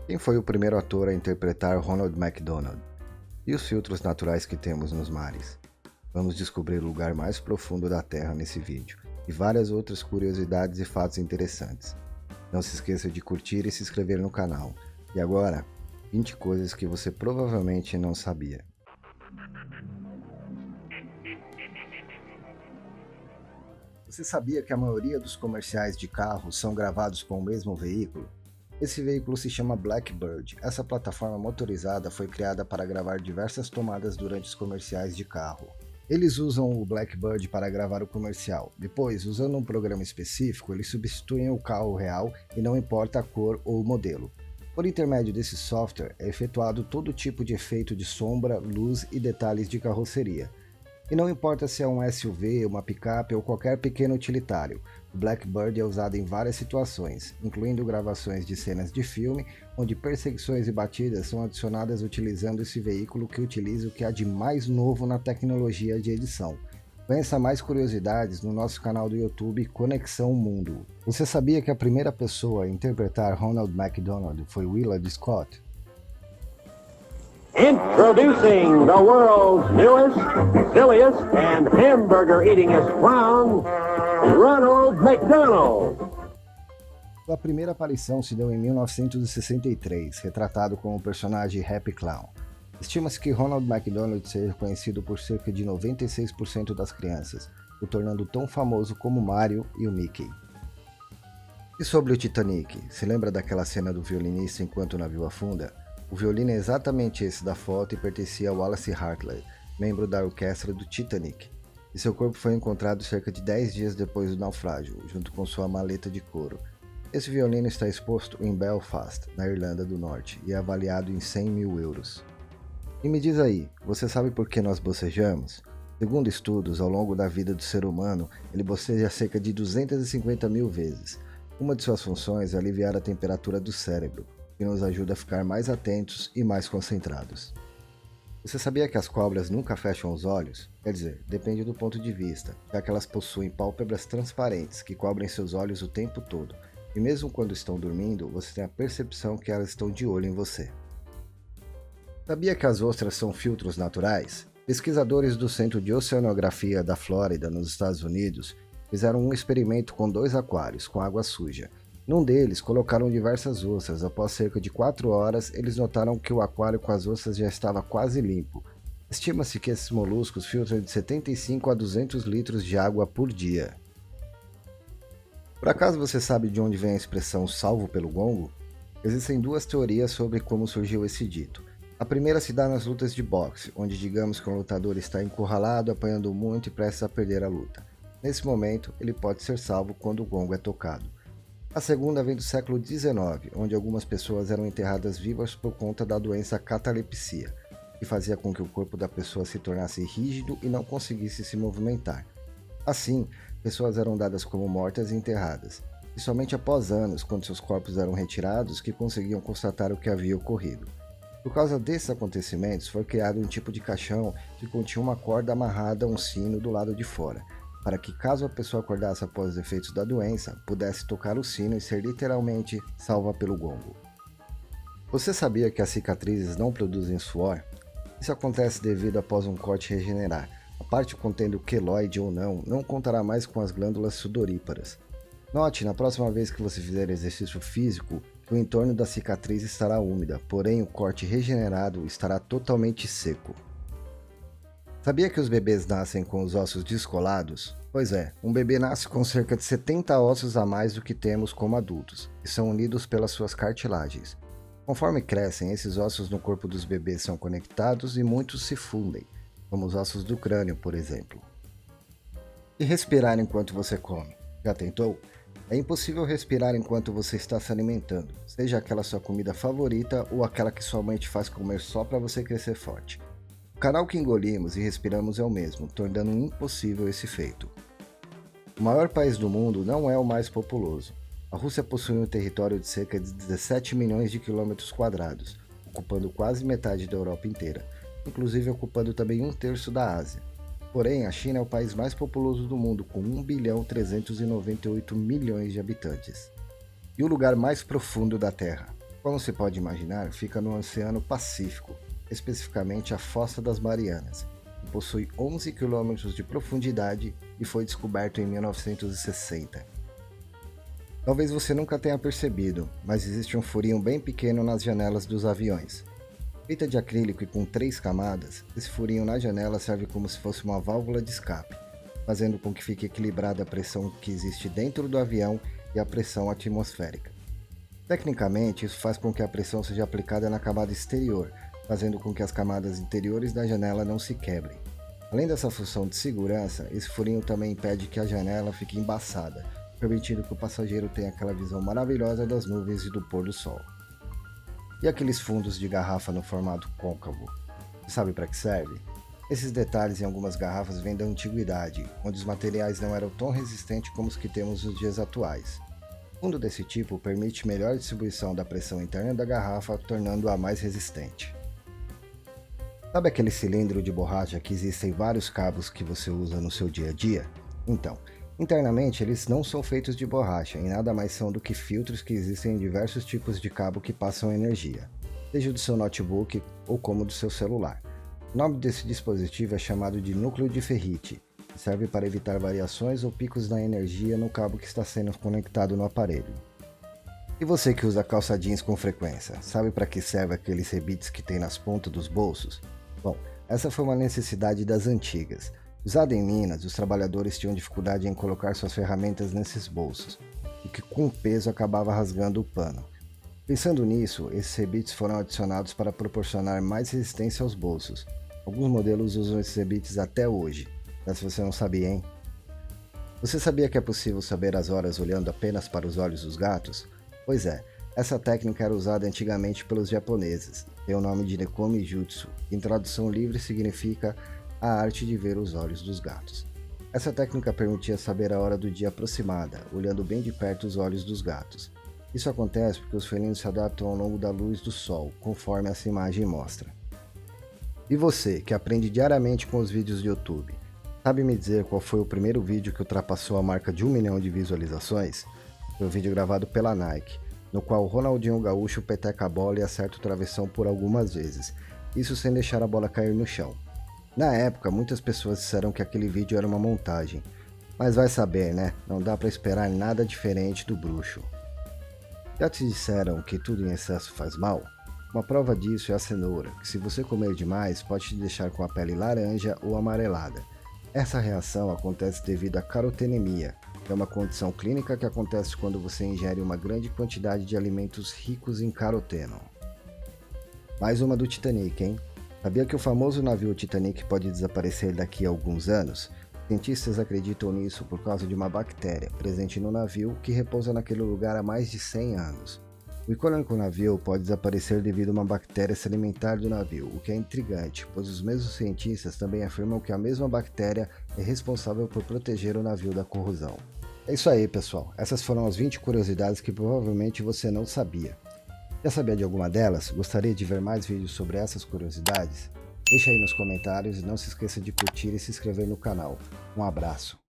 Quem foi o primeiro ator a interpretar Ronald McDonald? E os filtros naturais que temos nos mares? Vamos descobrir o lugar mais profundo da Terra nesse vídeo e várias outras curiosidades e fatos interessantes. Não se esqueça de curtir e se inscrever no canal. E agora, 20 coisas que você provavelmente não sabia. Você sabia que a maioria dos comerciais de carro são gravados com o mesmo veículo? Esse veículo se chama Blackbird. Essa plataforma motorizada foi criada para gravar diversas tomadas durante os comerciais de carro. Eles usam o Blackbird para gravar o comercial. Depois, usando um programa específico, eles substituem o carro real e não importa a cor ou o modelo. Por intermédio desse software, é efetuado todo tipo de efeito de sombra, luz e detalhes de carroceria. E não importa se é um SUV, uma picape ou qualquer pequeno utilitário, o Blackbird é usado em várias situações, incluindo gravações de cenas de filme, onde perseguições e batidas são adicionadas utilizando esse veículo que utiliza o que há de mais novo na tecnologia de edição. Conheça mais curiosidades no nosso canal do YouTube Conexão Mundo. Você sabia que a primeira pessoa a interpretar Ronald McDonald foi Willard Scott? Introducing the world's newest, silliest, and hamburger-eatingest clown, Ronald McDonald. Sua primeira aparição se deu em 1963, retratado como o personagem Happy Clown. Estima-se que Ronald McDonald seja reconhecido por cerca de 96% das crianças, o tornando tão famoso como Mario e o Mickey. E sobre o Titanic, se lembra daquela cena do violinista enquanto o navio afunda? O violino é exatamente esse da foto e pertencia a Wallace Hartley, membro da orquestra do Titanic, e seu corpo foi encontrado cerca de 10 dias depois do naufrágio, junto com sua maleta de couro. Esse violino está exposto em Belfast, na Irlanda do Norte, e é avaliado em 100 mil euros. E me diz aí, você sabe por que nós bocejamos? Segundo estudos, ao longo da vida do ser humano, ele boceja cerca de 250 mil vezes. Uma de suas funções é aliviar a temperatura do cérebro, que nos ajuda a ficar mais atentos e mais concentrados. Você sabia que as cobras nunca fecham os olhos? Quer dizer, depende do ponto de vista, já que elas possuem pálpebras transparentes que cobrem seus olhos o tempo todo, e mesmo quando estão dormindo, você tem a percepção que elas estão de olho em você. Sabia que as ostras são filtros naturais? Pesquisadores do Centro de Oceanografia da Flórida, nos Estados Unidos, fizeram um experimento com 2 aquários com água suja. Num deles, colocaram diversas ostras. Após cerca de 4 horas, eles notaram que o aquário com as ostras já estava quase limpo. Estima-se que esses moluscos filtram de 75 a 200 litros de água por dia. Por acaso você sabe de onde vem a expressão salvo pelo gongo? Existem 2 teorias sobre como surgiu esse dito. A primeira se dá nas lutas de boxe, onde digamos que um lutador está encurralado, apanhando muito e prestes a perder a luta. Nesse momento, ele pode ser salvo quando o gongo é tocado. A segunda vem do século XIX, onde algumas pessoas eram enterradas vivas por conta da doença catalepsia, que fazia com que o corpo da pessoa se tornasse rígido e não conseguisse se movimentar. Assim, pessoas eram dadas como mortas e enterradas, e somente após anos, quando seus corpos eram retirados, que conseguiam constatar o que havia ocorrido. Por causa desses acontecimentos, foi criado um tipo de caixão que continha uma corda amarrada a um sino do lado de fora, para que caso a pessoa acordasse após os efeitos da doença, pudesse tocar o sino e ser literalmente salva pelo gongo. Você sabia que as cicatrizes não produzem suor? Isso acontece devido após um corte regenerar. A parte contendo queloide ou não contará mais com as glândulas sudoríparas. Note, na próxima vez que você fizer exercício físico, que o entorno da cicatriz estará úmida, porém o corte regenerado estará totalmente seco. Sabia que os bebês nascem com os ossos descolados? Pois é, um bebê nasce com cerca de 70 ossos a mais do que temos como adultos, e são unidos pelas suas cartilagens. Conforme crescem, esses ossos no corpo dos bebês são conectados e muitos se fundem, como os ossos do crânio, por exemplo. E respirar enquanto você come? Já tentou? É impossível respirar enquanto você está se alimentando, seja aquela sua comida favorita ou aquela que sua mãe te faz comer só para você crescer forte. O canal que engolimos e respiramos é o mesmo, tornando impossível esse feito. O maior país do mundo não é o mais populoso. A Rússia possui um território de cerca de 17 milhões de quilômetros quadrados, ocupando quase metade da Europa inteira, inclusive ocupando também 1/3 da Ásia. Porém, a China é o país mais populoso do mundo, com 1.398 milhões de habitantes. E o lugar mais profundo da Terra? Como se pode imaginar, fica no Oceano Pacífico, especificamente a Fossa das Marianas, que possui 11 km de profundidade e foi descoberto em 1960. Talvez você nunca tenha percebido, mas existe um furinho bem pequeno nas janelas dos aviões. Feita de acrílico e com 3 camadas, esse furinho na janela serve como se fosse uma válvula de escape, fazendo com que fique equilibrada a pressão que existe dentro do avião e a pressão atmosférica. Tecnicamente, isso faz com que a pressão seja aplicada na camada exterior, fazendo com que as camadas interiores da janela não se quebrem. Além dessa função de segurança, esse furinho também impede que a janela fique embaçada, permitindo que o passageiro tenha aquela visão maravilhosa das nuvens e do pôr do sol. E aqueles fundos de garrafa no formato côncavo? Sabe para que serve? Esses detalhes em algumas garrafas vêm da antiguidade, onde os materiais não eram tão resistentes como os que temos nos dias atuais. Fundo desse tipo permite melhor distribuição da pressão interna da garrafa, tornando-a mais resistente. Sabe aquele cilindro de borracha que existem vários cabos que você usa no seu dia a dia? Então, internamente eles não são feitos de borracha e nada mais são do que filtros que existem em diversos tipos de cabo que passam energia, seja do seu notebook ou como do seu celular. O nome desse dispositivo é chamado de núcleo de ferrite, que serve para evitar variações ou picos na energia no cabo que está sendo conectado no aparelho. E você que usa calça jeans com frequência, sabe para que serve aqueles rebites que tem nas pontas dos bolsos? Bom, essa foi uma necessidade das antigas. Usado em Minas, os trabalhadores tinham dificuldade em colocar suas ferramentas nesses bolsos, o que com o peso acabava rasgando o pano. Pensando nisso, esses rebites foram adicionados para proporcionar mais resistência aos bolsos. Alguns modelos usam esses rebites até hoje, mas se você não sabia, hein? Você sabia que é possível saber as horas olhando apenas para os olhos dos gatos? Pois é, essa técnica era usada antigamente pelos japoneses, tem o nome de Nekomi Jutsu, que em tradução livre significa a arte de ver os olhos dos gatos. Essa técnica permitia saber a hora do dia aproximada, olhando bem de perto os olhos dos gatos. Isso acontece porque os felinos se adaptam ao longo da luz do sol, conforme essa imagem mostra. E você, que aprende diariamente com os vídeos de YouTube, sabe me dizer qual foi o primeiro vídeo que ultrapassou a marca de 1 milhão de visualizações? Foi um vídeo gravado pela Nike, no qual Ronaldinho Gaúcho peteca a bola e acerta o travessão por algumas vezes, isso sem deixar a bola cair no chão. Na época, muitas pessoas disseram que aquele vídeo era uma montagem, mas vai saber, né? Não dá para esperar nada diferente do bruxo. Já te disseram que tudo em excesso faz mal? Uma prova disso é a cenoura, que se você comer demais pode te deixar com a pele laranja ou amarelada. Essa reação acontece devido à carotenemia, que é uma condição clínica que acontece quando você ingere uma grande quantidade de alimentos ricos em caroteno. Mais uma do Titanic, hein? Sabia que o famoso navio Titanic pode desaparecer daqui a alguns anos? Cientistas acreditam nisso por causa de uma bactéria presente no navio que repousa naquele lugar há mais de 100 anos. O icônico navio pode desaparecer devido a uma bactéria se alimentar do navio, o que é intrigante, pois os mesmos cientistas também afirmam que a mesma bactéria é responsável por proteger o navio da corrosão. É isso aí, pessoal. Essas foram as 20 curiosidades que provavelmente você não sabia. Já sabia de alguma delas? Gostaria de ver mais vídeos sobre essas curiosidades? Deixa aí nos comentários e não se esqueça de curtir e se inscrever no canal. Um abraço.